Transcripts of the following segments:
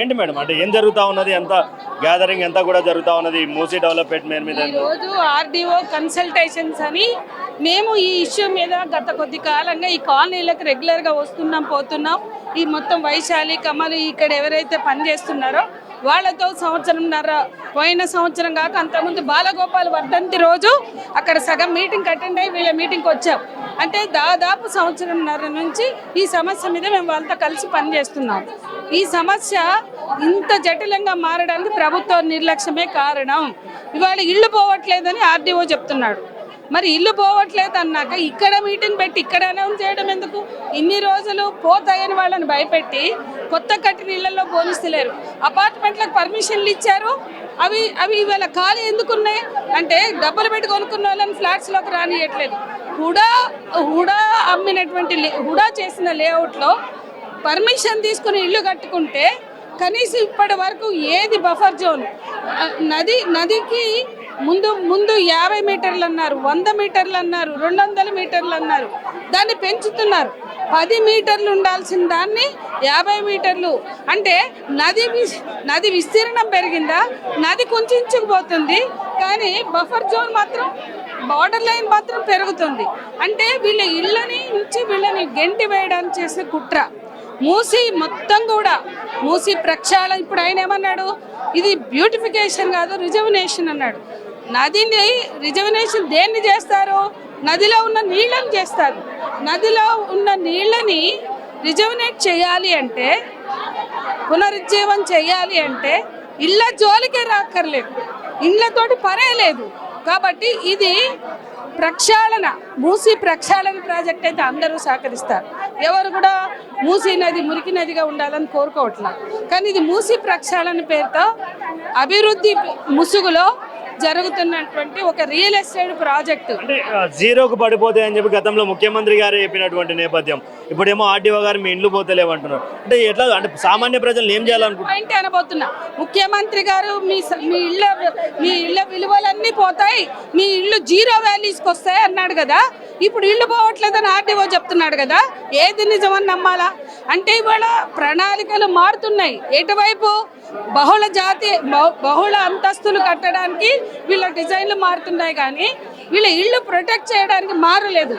ఏంటి మేడం అంటే ఏం జరుగుతూ ఉన్నది, ఎంత గ్యాదరింగ్ ఎంత కూడా జరుగుతూ ఉన్నది మూసీ డెవలప్మెంట్ మీద? ఈరోజు ఆర్డీఓ కన్సల్టేషన్స్ అని మేము ఈ ఇష్యూ మీద గత కొద్ది కాలంగా ఈ కాలనీలకు రెగ్యులర్గా వస్తున్నాం పోతున్నాం. ఈ మొత్తం వైశాలి కమలు ఇక్కడ ఎవరైతే పనిచేస్తున్నారో వాళ్ళతో సంవత్సరంన్నర పోయిన సంవత్సరం కాక అంతకుముందు బాలగోపాల్ వర్ధంతి రోజు అక్కడ సగం మీటింగ్ అటెండ్ అయ్యి వీళ్ళ మీటింగ్కి వచ్చాం. అంటే దాదాపు సంవత్సరంన్నర నుంచి ఈ సమస్య మీద మేము వాళ్ళతో కలిసి పనిచేస్తున్నాం. ఈ సమస్య ఇంత జటిలంగా మారడానికి ప్రభుత్వ నిర్లక్ష్యమే కారణం. ఇవాళ ఇళ్ళు పోవట్లేదని ఆర్డీఓ చెప్తున్నాడు. మరి ఇల్లు పోవట్లేదు అన్నాక ఇక్కడ మీటింగ్ పెట్టి ఇక్కడ అనౌన్స్ చేయడం ఎందుకు? ఇన్ని రోజులు పోతాయని వాళ్ళని భయపెట్టి కొత్త కట్టిన ఇళ్లలో పోనిస్తలేరు. అపార్ట్మెంట్లకు పర్మిషన్లు ఇచ్చారు, అవి అవి ఇవాళ ఖాళీ ఎందుకున్నాయి అంటే డబ్బులు పెట్టి కొనుక్కున్న వాళ్ళని ఫ్లాట్స్లోకి రానియట్లేదు. హుడా అమ్మినటువంటి హుడా చేసిన లేఅవుట్లో పర్మిషన్ తీసుకుని ఇల్లు కట్టుకుంటే కనీసం ఇప్పటి వరకు ఏది బఫర్ జోన్ నదికి ముందు 50 మీటర్లు అన్నారు, 100 మీటర్లు అన్నారు, 200 మీటర్లు అన్నారు. దాన్ని పెంచుతున్నారు. 10 మీటర్లు ఉండాల్సిన దాన్ని 50 మీటర్లు. అంటే నది విస్తీర్ణం పెరిగిందా? నది కుంచుకుపోతుంది, కానీ బఫర్ జోన్ మాత్రం బార్డర్ లైన్ మాత్రం పెరుగుతుంది. అంటే వీళ్ళ ఇళ్ళని నుంచి వీళ్ళని గెంటి వేయడానికి చేసే కుట్ర. మూసి మొత్తం కూడా మూసి ప్రక్షాళన. ఇప్పుడు ఆయన ఏమన్నాడు, ఇది బ్యూటిఫికేషన్ కాదు రిజర్వనేషన్ అన్నాడు. నదిని రిజర్వనేషన్ దేన్ని చేస్తారు? నదిలో ఉన్న నీళ్ళని చేస్తారు. నదిలో ఉన్న నీళ్ళని రిజర్వనేట్ చేయాలి అంటే, పునరుజ్జీవం చేయాలి అంటే ఇళ్ళ జోలికే రాక్కర్లేదు, ఇళ్ళతోటి పనే లేదు. కాబట్టి ఇది ప్రక్షాళన, మూసీ ప్రక్షాళన ప్రాజెక్ట్ అయితే అందరూ సహకరిస్తారు. ఎవరు కూడా మూసీ నది మురికి నదిగా ఉండాలని కోరుకోవట్లేదు. కానీ ఇది మూసీ ప్రక్షాళన పేరుతో అభివృద్ధి ముసుగులో జరుగుతున్నటువంటి ఒక రియల్ ఎస్టేట్ ప్రాజెక్టు. అంటే జీరోకు పడిపోతాయి అని చెప్పి గతంలో ముఖ్యమంత్రి గారు చెప్పినటువంటి నేపథ్యం, ఇప్పుడేమో ఆర్డీఓ గారు మీ ఇండ్లు పోతలేమంటున్నారు. అంటే ఎట్లా, అంటే సామాన్య ప్రజలు ఏం చేయాలనుకుంటున్నారు అనబోతున్నా? ముఖ్యమంత్రి గారు మీ ఇళ్ళ విలువలన్నీ పోతాయి, మీ ఇల్లు జీరో వాల్యూస్కి వస్తాయి అన్నాడు కదా. ఇప్పుడు ఇల్లు పోవట్లేదని ఆర్డీఓ చెప్తున్నాడు కదా. ఏది నిజమని నమ్మాలా? అంటే ఇవాళ ప్రణాళికలు మారుతున్నాయి. ఎటువైపు బహుళ అంతస్తులు కట్టడానికి వీళ్ళ డిజైన్లు మారుతున్నాయి, కానీ వీళ్ళ ఇళ్ళు ప్రొటెక్ట్ చేయడానికి మారలేదు.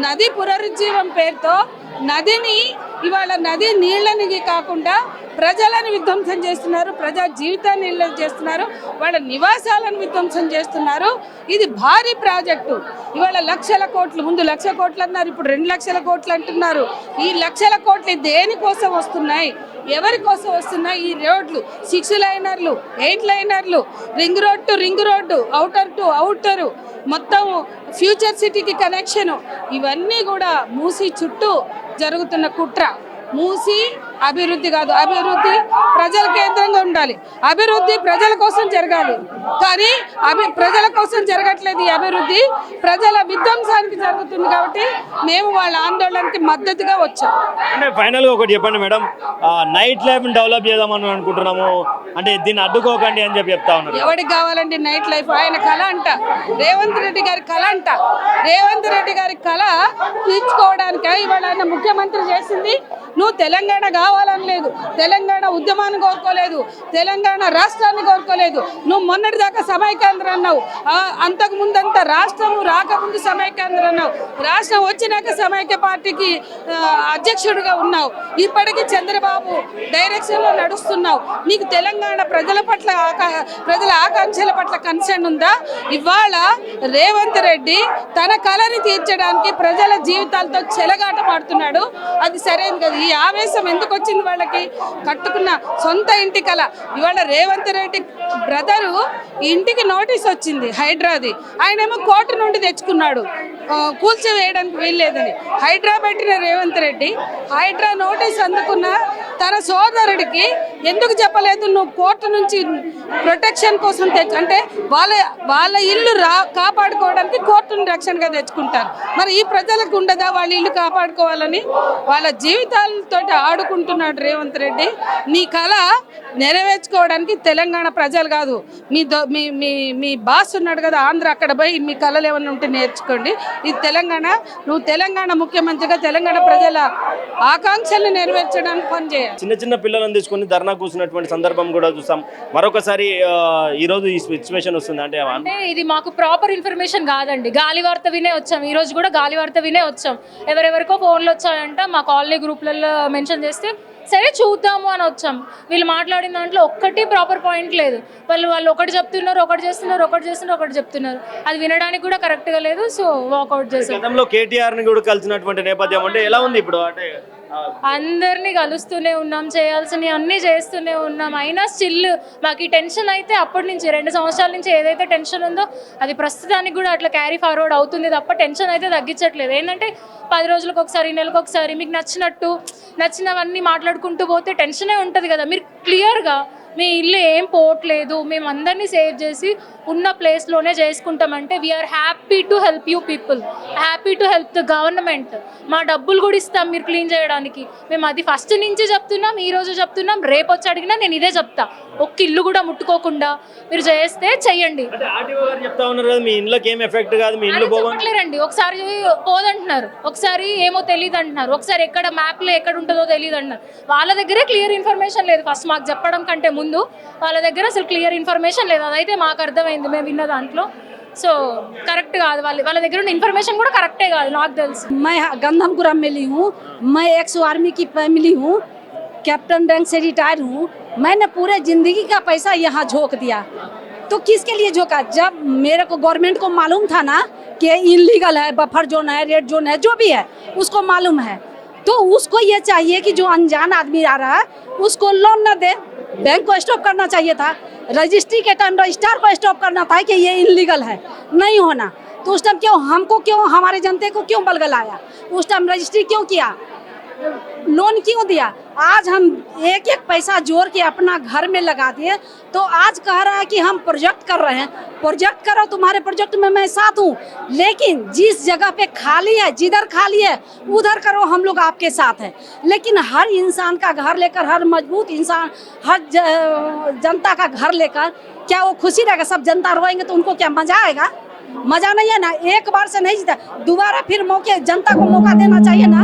నది పునరుజ్జీవం పేరుతో ఇవాళ నది నీళ్ళని కాకుండా ప్రజలను విధ్వంసం చేస్తున్నారు, ప్రజా జీవితాన్ని నీళ్ళని చేస్తున్నారు, వాళ్ళ నివాసాలను విధ్వంసం చేస్తున్నారు. ఇది భారీ ప్రాజెక్టు. ఇవాళ లక్షల కోట్లు, ముందు 1,00,000 కోట్లు అన్నారు, ఇప్పుడు 2,00,000 కోట్లు అంటున్నారు. ఈ 1,00,000 కోట్లు దేనికోసం వస్తున్నాయి, ఎవరి కోసం వస్తున్నాయి? ఈ రోడ్లు 6 లైనర్లు, 8 లైనర్లు, ring road, outer to outer, మొత్తం ఫ్యూచర్ సిటీకి కనెక్షను, ఇవన్నీ కూడా మూసీ చుట్టూ జరుగుతున్న కుట్ర. మూసి అభివృద్ధి కాదు, అభివృద్ధి ప్రజల కేంద్రంగా ఉండాలి, అభివృద్ధి ప్రజల కోసం జరగాలి. కానీ ప్రజల కోసం జరగట్లేదు. ఈ అభివృద్ధి ప్రజల విధ్వంసానికి జరుగుతుంది. కాబట్టి మేము వాళ్ళ ఆందోళనకి మద్దతుగా వచ్చాం. అంటే ఫైనల్గా ఒకటి చెప్పండి మేడం, నైట్ లైఫ్ డెవలప్ చేద్దామని అనుకుంటున్నాము, అంటే దీన్ని అడ్డుకోకండి అని చెప్తా ఉన్నారు. ఎవరికి కావాలండి నైట్ లైఫ్? ఆయన కళ అంట, రేవంత్ రెడ్డి గారి కళ అంట. రేవంత్ రెడ్డి గారి కళ తీర్చుకోవడానికే ఇవాళ ఆయన ముఖ్యమంత్రి చేసింది. నువ్వు తెలంగాణ కావాలని లేదు, తెలంగాణ ఉద్యమాన్ని కోరుకోలేదు, తెలంగాణ రాష్ట్రాన్ని కోరుకోలేదు. నువ్వు మొన్నటిదాకా సమైక్యాంధ్ర అన్నావు, అంతకు ముందంతా రాష్ట్రం రాకముందు సమైక్యాంధ్ర అన్నావు, రాష్ట్రం వచ్చినాక సమైక్య పార్టీకి అధ్యక్షుడిగా ఉన్నావు. ఇప్పటికీ చంద్రబాబు డైరెక్షన్లో నడుస్తున్నావు. నీకు తెలంగాణ ప్రజల పట్ల ప్రజల ఆకాంక్షల పట్ల కన్సర్న్ ఉందా? ఇవాళ రేవంత్ రెడ్డి తన కళని తీర్చడానికి ప్రజల జీవితాలతో చెలగాట పడుతున్నాడు. అది సరైనది కదా. ఈ ఆవేశం ఎందుకు వచ్చింది వాళ్ళకి? కట్టుకున్న సొంత ఇంటి కళ. ఇవాళ రేవంత్ రెడ్డి బ్రదరు ఇంటికి నోటీస్ వచ్చింది హైడ్రాది, ఆయనేమో కోర్టు నుండి తెచ్చుకున్నాడు కూల్చివేయడానికి వీల్లేదని. హైడ్రా పెట్టిన రేవంత్ రెడ్డి హైడ్రా నోటీస్ అందుకున్న తన సోదరుడికి ఎందుకు చెప్పలేదు? నువ్వు కోర్టు నుంచి ప్రొటెక్షన్ కోసం అంటే వాళ్ళ ఇల్లు కాపాడుకోవడానికి కోర్టును రక్షణగా తెచ్చుకుంటారు. మరి ఈ ప్రజలకు ఉండదా వాళ్ళ ఇల్లు కాపాడుకోవాలని? వాళ్ళ జీవితాలతో ఆడుకుంటున్నాడు రేవంత్ రెడ్డి. నీ కళ నెరవేర్చుకోవడానికి తెలంగాణ ప్రజలు కాదు, మీ బాస్ ఉన్నాడు కదా ఆంధ్ర, అక్కడ పోయి మీ కళలు ఏమన్నా ఉంటే నేర్చుకోండి. ఇది తెలంగాణ. నువ్వు తెలంగాణ ముఖ్యమంత్రిగా తెలంగాణ ప్రజల ఆకాంక్షల్ని నెరవేర్చడానికి పనిచేయాలి. చిన్న చిన్న పిల్లలను తీసుకొని ధర్నా కూర్చున్నటువంటి సందర్భం కూడా చూసాం. మరొకసారి ఈ రోజు ఈ సిచ్యువేషన్ వస్తుంది అంటే ఇది మాకు ప్రాపర్ ఇన్ఫర్మేషన్ కాదండి, గాలి వార్త వినే వచ్చాం. ఈ రోజు కూడా గాలి వార్త వినే వచ్చాం. ఎవరెవరికో ఫోన్లు వచ్చాయంట, మా కాలనీ గ్రూప్లలో మెన్షన్ చేస్తే సరే చూద్దాము అని వచ్చాం. వీళ్ళు మాట్లాడిన దాంట్లో ఒక్కటి ప్రాపర్ పాయింట్ లేదు. వాళ్ళు ఒకటి చెప్తున్నారు, ఒకటి చేస్తున్నారు, ఒకటి చెప్తున్నారు. అది వినడానికి కూడా కరెక్ట్గా లేదు. సో వాకౌట్ చేసాం. గతంలో కేటీఆర్ని కూడా కలిసినటువంటి నేపథ్యం అంటే ఎలా ఉంది ఇప్పుడు? అంటే అందరినీ కలుస్తూనే ఉన్నాం, చేయాల్సినవి అన్నీ చేస్తూనే ఉన్నాం. అయినా స్టిల్ మాకు ఈ టెన్షన్ అయితే అప్పటి నుంచి 2 సంవత్సరాల నుంచి ఏదైతే టెన్షన్ ఉందో అది ప్రస్తుతానికి కూడా అట్లా క్యారీ ఫార్వర్డ్ అవుతుంది తప్ప టెన్షన్ అయితే తగ్గించట్లేదు. ఏంటంటే 10 రోజులకు ఒకసారి, నెలకు ఒకసారి మీకు నచ్చినవన్నీ మాట్లాడుకుంటూ పోతే టెన్షనే ఉంటుంది కదా. మీరు క్లియర్గా మీ ఇల్లు ఏం పోవట్లేదు, మేము అందరినీ సేవ్ చేసి ఉన్న ప్లేస్లోనే చేసుకుంటామంటే we are happy to help you people, happy to help the government. మా డబ్బులు కూడా ఇస్తాం మీరు క్లీన్ చేయడానికి. మేము అది ఫస్ట్ నుంచి చెప్తున్నాం, ఈ రోజు చెప్తున్నాం, రేపు వచ్చి అడిగినా నేను ఇదే చెప్తా. ఒక్క ఇల్లు కూడా ముట్టుకోకుండా మీరు చేస్తే చెయ్యండి. మీ ఇంట్లోకి ఏం ఎఫెక్ట్ కాదు, మీ ఇల్లు పోవట్లేరండి. ఒకసారి పోదంటున్నారు, ఒకసారి ఏమో తెలియదు అంటున్నారు, ఒకసారి ఎక్కడ మ్యాప్లో ఎక్కడ ఉంటుందో తెలియదు అంటున్నారు. వాళ్ళ దగ్గరే క్లియర్ ఇన్ఫర్మేషన్ లేదు. ఫస్ట్ మాకు చెప్పడం కంటే ముందు వాళ్ళ దగ్గర అసలు క్లియర్ ఇన్ఫర్మేషన్ లేదు. అదైతే మాకు అర్థమైంది మేము విన్న దాంట్లో. సో కరెక్ట్ కాదు, వాళ్ళ దగ్గర ఉన్న ఇన్ఫర్మేషన్ కూడా కరెక్టే కాదు నాకు తెలుసు. मैं गंधमपुरा में ली हूँ, मैं 100 आर्मी की फैमिली हूँ, कैप्टन रैंक से रिटायर हूँ। मैंने पूरे जिंदगी का पैसा यहाँ झोंक दिया, तो किसके लिए झोंका? जब मेरे को गवर्नमेंट को मालूम था ना कि इनलीगल है, बफर जोन है, रेड जोन है, जो भी है उसको मालूम है, तो उसको ये चाहिए कि जो अनजान आदमी आ रहा है उसको लोन न दे। बैंक को स्टॉप करना चाहिए था, रजिस्ट्री के टाइम रजिस्ट्रार को स्टॉप करना था कि ये इनलीगल है, नहीं होना। तो उस टाइम क्यों हमारे जनते को क्यों बलगलाया? उस टाइम रजिस्ट्री क्यों किया, लोन क्यों दिया? आज हम एक पैसा जोड़ के अपना घर में लगा दिए, तो आज कह रहा है कि हम प्रोजेक्ट कर रहे हैं। प्रोजेक्ट करो, तुम्हारे प्रोजेक्ट में मैं साथ हूँ, लेकिन जिस जगह पे खाली है, जिधर खाली है उधर करो, हम लोग आपके साथ हैं। लेकिन हर इंसान का घर लेकर, हर मजबूत इंसान, हर जनता का घर लेकर क्या वो खुशी रहेगा? सब जनता रोएंगे तो उनको क्या मजा आएगा? मजा नहीं है ना। एक बार से नहीं जीता, दोबारा फिर जनता को मौका देना चाहिए ना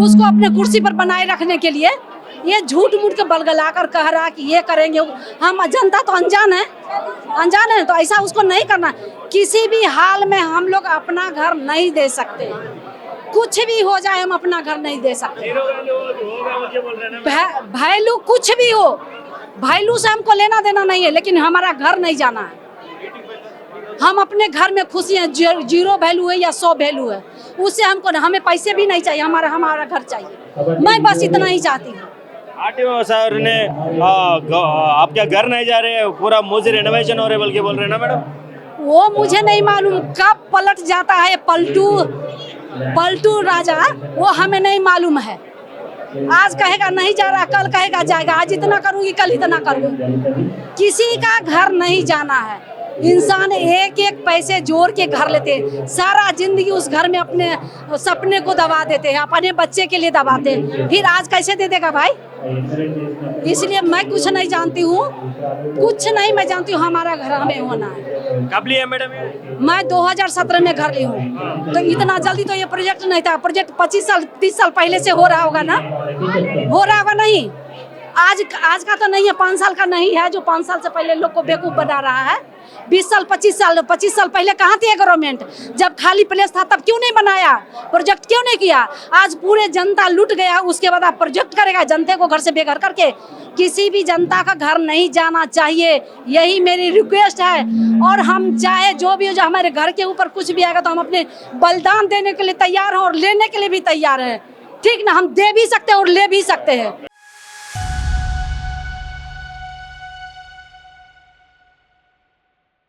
उसको अपने कुर्सी पर बनाए रखने के लिए। ये झूठ मूठ के बलगला कर कह रहा कि ये करेंगे। हम जनता तो अनजान है, तो ऐसा उसको नहीं करना। किसी भी हाल में हम लोग अपना घर नहीं दे सकते, कुछ भी हो जाए हम अपना घर नहीं दे सकते। वैल्यू कुछ भी हो, वैल्यू से हमको लेना देना नहीं है, लेकिन हमारा घर नहीं जाना है। हम अपने घर में खुशी हैं, 0 वैल्यू है या 100 वैल्यू है, उससे हमें पैसे भी नहीं चाहिए, हमारा घर चाहिए। मैं बस इतना ही चाहती हूँ। आरटीओ सर ने आपके घर नहीं जा रहे, पूरा मोजी रेनोवेशन हो रहे बल्कि बोल रहे हैं ना मैडम? वो मुझे नहीं मालूम कब पलट जाता है पलटू राजा, वो हमें नहीं मालूम है। आज कहेगा नहीं जा रहा, कल कहेगा जाएगा। आज इतना करूँगी, कल इतना करूँगी। किसी का घर नहीं जाना है। इंसान एक पैसे जोड़ के घर लेते हैं, सारा जिंदगी उस घर में अपने सपने को दबा देते हैं, अपने बच्चे के लिए दबाते हैं, फिर आज कैसे दे देगा भाई? इसलिए मैं कुछ नहीं जानती हूँ, मैं जानती हूँ हमारा घर हमें होना है। कब लिया मैडम? मैं 2017 में घर ली हूँ, तो इतना जल्दी तो ये प्रोजेक्ट नहीं था। प्रोजेक्ट 25 साल 30 साल पहले से हो रहा होगा ना, हो रहा होगा नहीं? आज का तो नहीं है, 5 साल का नहीं है जो 5 साल से पहले लोग को बेवकूफ बना रहा है। 20 साल 25 साल पहले कहाँ थी गवर्नमेंट? जब खाली प्लेस था तब क्यों नहीं बनाया, प्रोजेक्ट क्यों नहीं किया? आज पूरे जनता लूट गया, उसके बाद आप प्रोजेक्ट करेगा जनता को घर से बेघर करके? किसी भी जनता का घर नहीं जाना चाहिए, यही मेरी रिक्वेस्ट है। और हम चाहे जो भी हो, जो हमारे घर के ऊपर कुछ भी आएगा तो हम अपने बलिदान देने के लिए तैयार हैं और लेने के लिए भी तैयार हैं, ठीक ना? हम दे भी सकते हैं और ले भी सकते हैं।